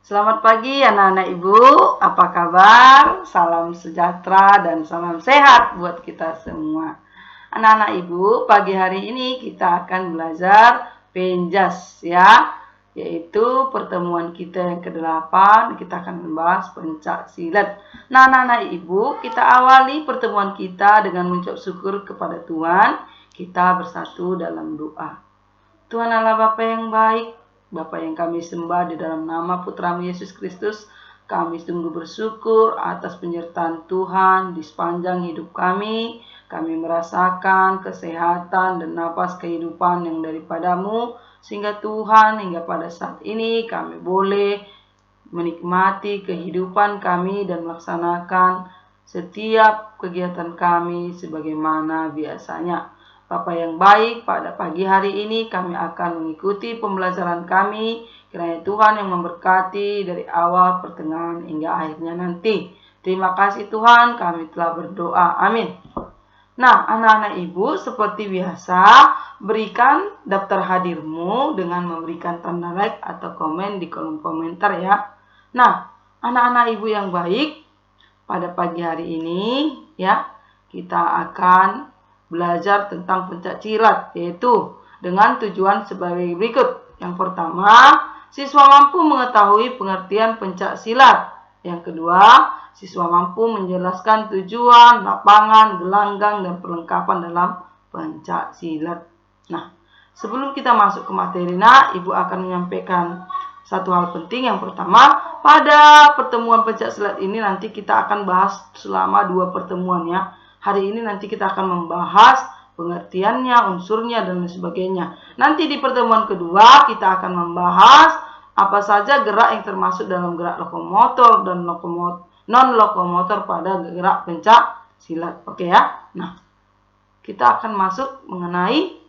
Selamat pagi anak-anak ibu, apa kabar? Salam sejahtera dan salam sehat buat kita semua. Anak-anak ibu, pagi hari ini kita akan belajar penjas ya, yaitu pertemuan kita yang ke-8, kita akan membahas pencak silat. Nah anak-anak ibu, kita awali pertemuan kita dengan mengucap syukur kepada Tuhan, kita bersatu dalam doa. Tuhan Allah Bapa yang baik, Bapa yang kami sembah di dalam nama Putramu Yesus Kristus, kami sungguh bersyukur atas penyertaan Tuhan di sepanjang hidup kami. Kami merasakan kesehatan dan napas kehidupan yang daripadamu, sehingga Tuhan hingga pada saat ini kami boleh menikmati kehidupan kami dan melaksanakan setiap kegiatan kami sebagaimana biasanya. Bapa yang baik, pada pagi hari ini kami akan mengikuti pembelajaran kami, kiranya Tuhan yang memberkati dari awal, pertengahan, hingga akhirnya nanti. Terima kasih Tuhan, kami telah berdoa. Amin. Nah, anak-anak ibu, seperti biasa, berikan daftar hadirmu dengan memberikan tanda like atau komen di kolom komentar ya. Nah, anak-anak ibu yang baik, pada pagi hari ini ya, kita akan belajar tentang pencak silat, yaitu dengan tujuan sebagai berikut. Yang pertama, siswa mampu mengetahui pengertian pencak silat. Yang kedua, siswa mampu menjelaskan tujuan, lapangan, gelanggang, dan perlengkapan dalam pencak silat. Nah, sebelum kita masuk ke materi, ibu akan menyampaikan satu hal penting. Yang pertama, pada pertemuan pencak silat ini nanti kita akan bahas selama 2 pertemuan ya. Hari ini nanti kita akan membahas pengertiannya, unsurnya, dan sebagainya. Nanti di pertemuan kedua kita akan membahas apa saja gerak yang termasuk dalam gerak lokomotor dan non-lokomotor pada gerak pencak silat. Oke ya? Nah, kita akan masuk mengenai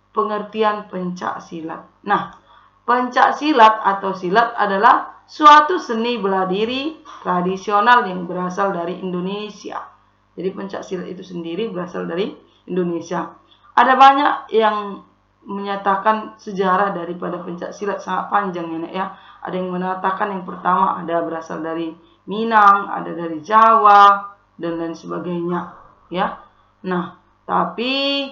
pengertian pencak silat. Nah, pencak silat atau silat adalah suatu seni bela diri tradisional yang berasal dari Indonesia. Jadi pencak silat itu sendiri berasal dari Indonesia. Ada banyak yang menyatakan sejarah daripada pencak silat, sangat panjang ya, Nek, ya. Ada yang mengatakan yang pertama ada berasal dari Minang, ada dari Jawa, dan lain sebagainya ya. Nah, tapi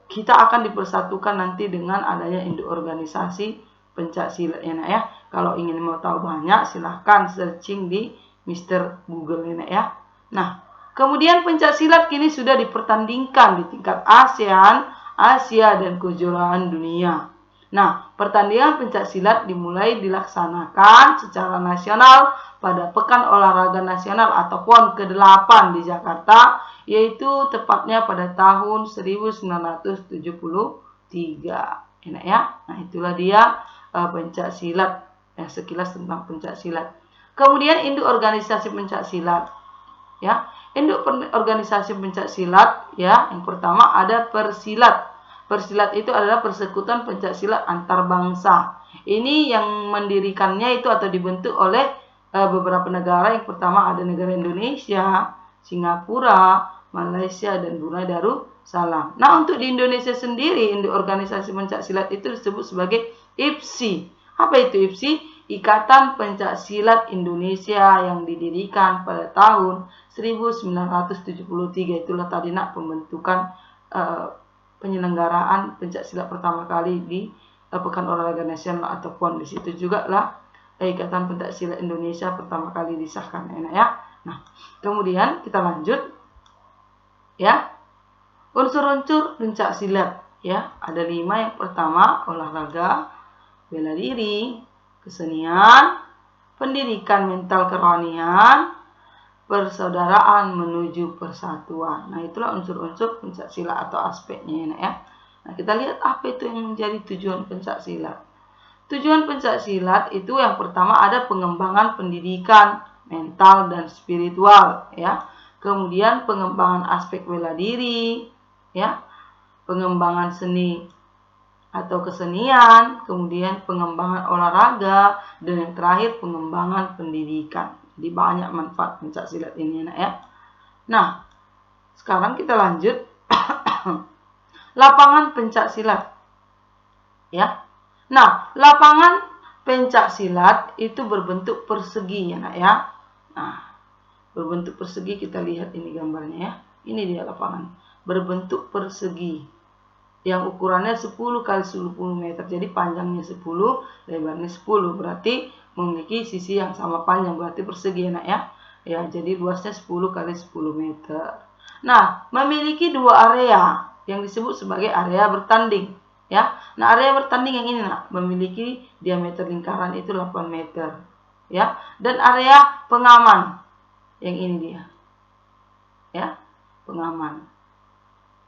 kita akan dipersatukan nanti dengan adanya induk organisasi pencak silat ya, Nek, ya. Kalau ingin mau tahu banyak silahkan searching di Mr. Google ya, Nek, ya. Nah, kemudian pencak silat kini sudah dipertandingkan di tingkat ASEAN, Asia, dan kejuaraan dunia. Nah, pertandingan pencak silat dimulai dilaksanakan secara nasional pada Pekan Olahraga Nasional atau PON ke-8 di Jakarta, yaitu tepatnya pada tahun 1973. Enak ya? Nah, itulah dia pencak silat. Sekilas tentang pencak silat. Kemudian induk organisasi pencak silat. Ya, induk organisasi pencak silat ya, yang pertama ada Persilat. Persilat itu adalah persekutuan pencak silat antar bangsa. Ini yang mendirikannya itu atau dibentuk oleh beberapa negara. Yang pertama ada negara Indonesia, Singapura, Malaysia, dan Brunei Darussalam. Nah, untuk di Indonesia sendiri, induk organisasi pencak silat itu disebut sebagai IPSI. Apa itu IPSI? Ikatan Pencak Silat Indonesia, yang didirikan pada tahun 1973. Itulah tadi pembentukan penyelenggaraan pencak silat pertama kali di Pekan Olahraga Nasional atau PON. Di situ juga lah Ikatan Pencak Silat Indonesia pertama kali disahkan, enak ya. Nah, kemudian kita lanjut ya. Unsur-unsur pencak silat ya, ada 5. Yang pertama olahraga, bela diri, kesenian, pendidikan mental kerohanian, persaudaraan menuju persatuan. Nah, itulah unsur-unsur pencak silat atau aspeknya ya. Nah, kita lihat apa itu yang menjadi tujuan pencak silat. Tujuan pencak silat itu yang pertama ada pengembangan pendidikan mental dan spiritual ya. Kemudian pengembangan aspek bela diri ya, pengembangan seni atau kesenian, kemudian pengembangan olahraga, dan yang terakhir pengembangan pendidikan. Jadi banyak manfaat pencak silat ini ya. Nah, sekarang kita lanjut lapangan pencak silat ya. Nah, lapangan pencak silat itu berbentuk persegi ya nak ya. Nah, berbentuk persegi kita lihat ini gambarnya ya. Ini dia lapangan. Berbentuk persegi. Yang ukurannya 10 kali 10 meter. Jadi panjangnya 10, lebarnya 10. Berarti memiliki sisi yang sama panjang. Berarti persegi ya nak ya. Ya, jadi luasnya 10 kali 10 meter. Nah, memiliki dua area yang disebut sebagai area bertanding. Ya, nah area bertanding yang ini nak memiliki diameter lingkaran itu 8 meter. Ya, dan area pengaman yang ini dia. Ya, pengaman.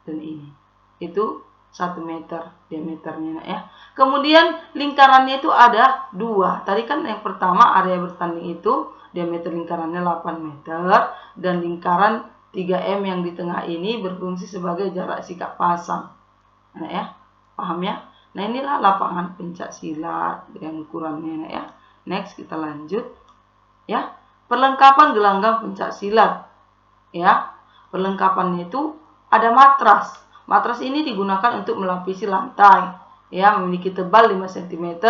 Dan ini. Itu 1 meter diameternya ya. Kemudian lingkarannya itu ada 2. Tadi kan yang pertama area bertanding itu diameter lingkarannya 8 meter dan lingkaran 3M yang di tengah ini berfungsi sebagai jarak sikat pasang. Nah ya, paham ya? Nah inilah lapangan pencak silat dengan ukurannya ya. Next kita lanjut ya. Perlengkapan gelanggang pencak silat. Ya. Perlengkapannya itu ada matras. Matras ini digunakan untuk melapisi lantai. Ya, memiliki tebal 5 cm.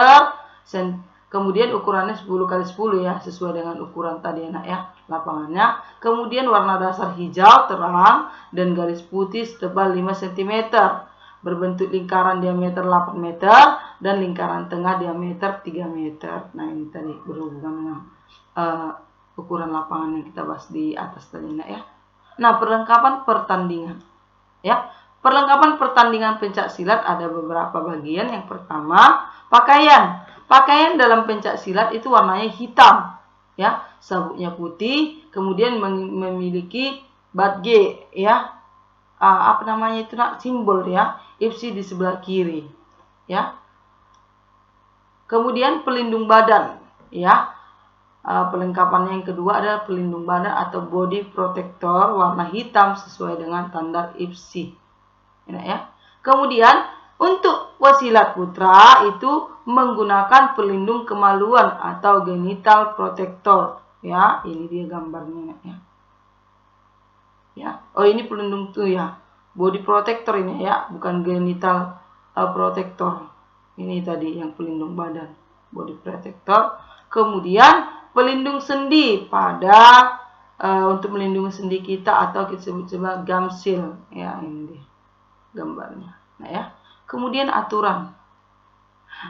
Kemudian ukurannya 10 kali 10 ya, sesuai dengan ukuran tadi enak ya, lapangannya. Kemudian warna dasar hijau terang dan garis putih setebal 5 cm. Berbentuk lingkaran diameter 8 meter dan lingkaran tengah diameter 3 meter. Nah, ini tadi berhubungan dengan ukuran lapangan yang kita bahas di atas tadi enak ya. Nah, perlengkapan pertandingan. Ya. Perlengkapan pertandingan pencak silat ada beberapa bagian. Yang pertama, pakaian. Pakaian dalam pencak silat itu warnanya hitam, ya, sabuknya putih, kemudian memiliki badge, ya, apa namanya itu nak, simbol ya, IPSI di sebelah kiri, ya. Kemudian pelindung badan, ya. Perlengkapan yang kedua adalah pelindung badan atau body protector warna hitam sesuai dengan standar IPSI, ya. Kemudian untuk wasilat putra itu menggunakan pelindung kemaluan atau genital protector. Ya, ini dia gambarnya ya. Ya. Oh, ini pelindung tuh ya. Body protector ini ya, bukan genital protector. Ini tadi yang pelindung badan, body protector. Kemudian pelindung sendi pada untuk melindungi sendi kita atau kita sebut sebagai gum shield. Ya, ini dia gambarnya. Nah, ya. Kemudian aturan.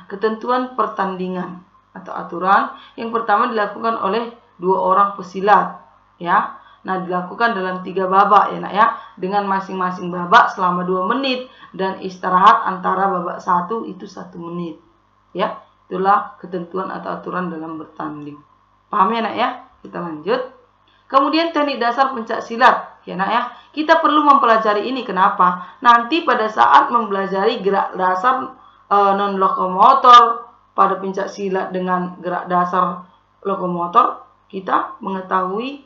Ketentuan pertandingan atau aturan yang pertama dilakukan oleh 2 orang pesilat, ya. Nah, dilakukan dalam 3 babak ya, nak ya, dengan masing-masing babak selama 2 menit dan istirahat antara babak 1 itu 1 menit. Ya, itulah ketentuan atau aturan dalam bertanding. Paham ya, nak ya? Kita lanjut. Kemudian teknik dasar pencak silat, ya nak ya. Kita perlu mempelajari ini kenapa? Nanti pada saat mempelajari gerak dasar non-lokomotor pada pencak silat dengan gerak dasar lokomotor, kita mengetahui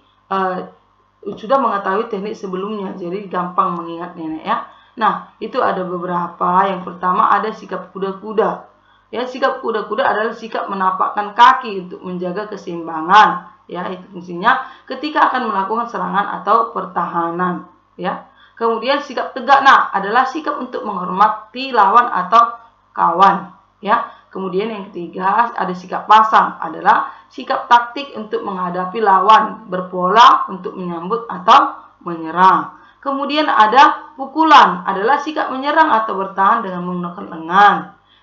sudah mengetahui teknik sebelumnya, jadi gampang mengingatnya ya. Nah, itu ada beberapa. Yang pertama ada sikap kuda-kuda. Ya, sikap kuda-kuda adalah sikap menapakkan kaki untuk menjaga keseimbangan. Ya, itu fungsinya ketika akan melakukan serangan atau pertahanan. Ya, kemudian sikap tegak adalah sikap untuk menghormati lawan atau kawan. Ya, kemudian yang ketiga ada sikap pasang, adalah sikap taktik untuk menghadapi lawan, berpola untuk menyambut atau menyerang. Kemudian ada pukulan, adalah sikap menyerang atau bertahan dengan menggunakan lengan.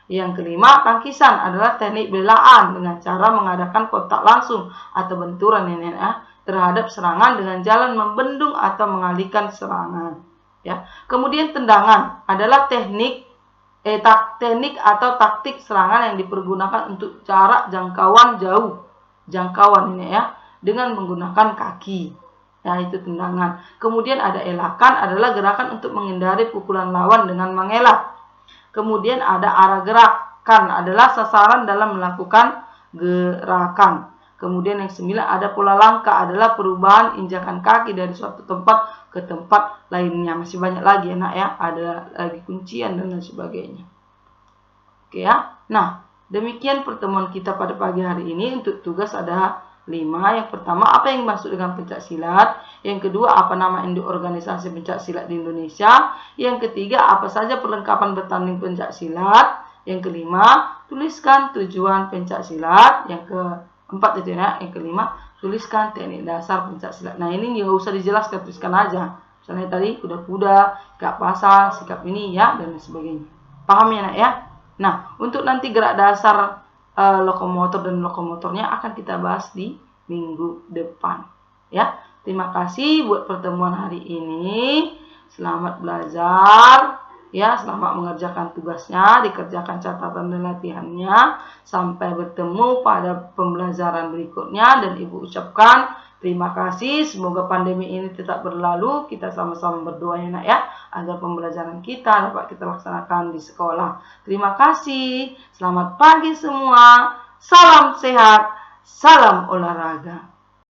Yang kelima, tangkisan adalah teknik belaan dengan cara mengadakan kontak langsung atau benturan ya, terhadap serangan dengan jalan membendung atau mengalihkan serangan. Ya. Kemudian tendangan adalah teknik atau taktik serangan yang dipergunakan untuk jarak jangkauan jauh, ini ya, dengan menggunakan kaki. Ya, itu tendangan. Kemudian ada elakan, adalah gerakan untuk menghindari pukulan lawan dengan mengelak. Kemudian ada arah gerakan, adalah sasaran dalam melakukan gerakan. Kemudian yang 9 ada pola langkah, adalah perubahan injakan kaki dari suatu tempat ke tempat lainnya. Masih banyak lagi ya, nak ya. Ada lagi kuncian dan lain sebagainya. Oke ya. Nah, demikian pertemuan kita pada pagi hari ini. Untuk tugas ada 5. Yang pertama, apa yang dimaksud dengan pencak silat? Yang kedua, apa nama induk organisasi pencak silat di Indonesia? Yang ketiga, apa saja perlengkapan bertanding pencak silat? Yang kelima, tuliskan tujuan pencak silat. Yang keempat itu ya, yang kelima, tuliskan teknik dasar pencak silat. Nah, ini nggak usah dijelaskan, tuliskan aja. Misalnya tadi kuda-kuda, gak pasang, sikap ini ya, dan sebagainya. Paham ya nak ya? Nah, untuk nanti gerak dasar lokomotor dan lokomotornya akan kita bahas di minggu depan. Ya, terima kasih buat pertemuan hari ini. Selamat belajar. Ya, selamat mengerjakan tugasnya, dikerjakan catatan dan latihannya. Sampai bertemu pada pembelajaran berikutnya, dan Ibu ucapkan terima kasih. Semoga pandemi ini tetap berlalu. Kita sama-sama berdoa ya nak ya, agar pembelajaran kita dapat kita laksanakan di sekolah. Terima kasih. Selamat pagi semua. Salam sehat. Salam olahraga.